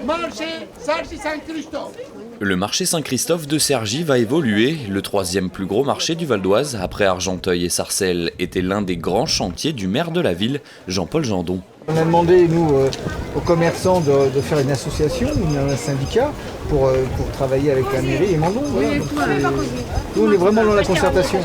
Marché Cergy Saint-Christophe. Le marché Saint-Christophe de Cergy va évoluer. Le troisième plus gros marché du Val d'Oise, après Argenteuil et Sarcelles, était l'un des grands chantiers du maire de la ville, Jean-Paul Gendon. On a demandé, nous, aux commerçants de faire une association, un syndicat, pour travailler avec la mairie et Mandon. Voilà. Nous, on est vraiment dans la concertation.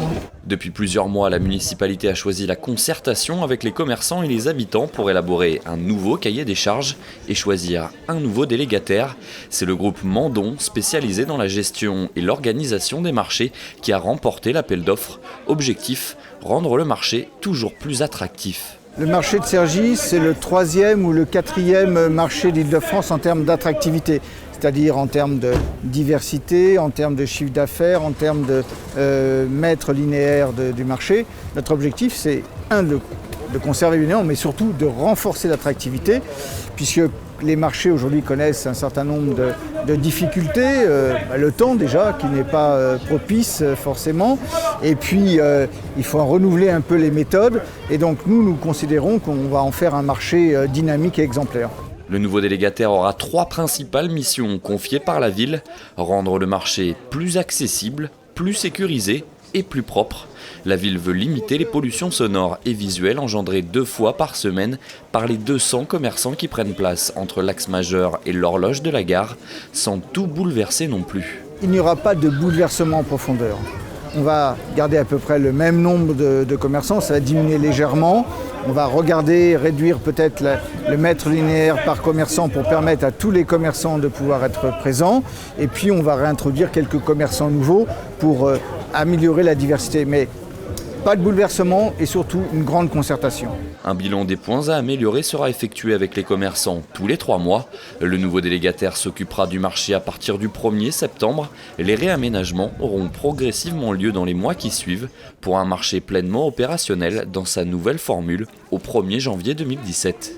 Depuis plusieurs mois, la municipalité a choisi la concertation avec les commerçants et les habitants pour élaborer un nouveau cahier des charges et choisir un nouveau délégataire. C'est le groupe Mandon, spécialisé dans la gestion et l'organisation des marchés, qui a remporté l'appel d'offres. Objectif, rendre le marché toujours plus attractif. Le marché de Cergy, c'est le 3e ou le 4e marché d'Île-de-France en termes d'attractivité, c'est-à-dire en termes de diversité, en termes de chiffre d'affaires, en termes de mètres linéaires du marché. Notre objectif, c'est de conserver évidemment, mais surtout de renforcer l'attractivité, puisque les marchés aujourd'hui connaissent un certain nombre de difficultés, le temps déjà qui n'est pas propice forcément, et puis il faut renouveler un peu les méthodes, et donc nous considérons qu'on va en faire un marché dynamique et exemplaire. Le nouveau délégataire aura 3 principales missions confiées par la ville: rendre le marché plus accessible, plus sécurisé et plus propre. La ville veut limiter les pollutions sonores et visuelles engendrées 2 fois par semaine par les 200 commerçants qui prennent place entre l'axe majeur et l'horloge de la gare, sans tout bouleverser non plus. Il n'y aura pas de bouleversement en profondeur. On va garder à peu près le même nombre de commerçants, ça va diminuer légèrement. On va réduire peut-être le mètre linéaire par commerçant pour permettre à tous les commerçants de pouvoir être présents. Et puis on va réintroduire quelques commerçants nouveaux pour améliorer la diversité. Mais pas de bouleversement et surtout une grande concertation. Un bilan des points à améliorer sera effectué avec les commerçants tous les 3 mois. Le nouveau délégataire s'occupera du marché à partir du 1er septembre. Les réaménagements auront progressivement lieu dans les mois qui suivent pour un marché pleinement opérationnel dans sa nouvelle formule au 1er janvier 2017.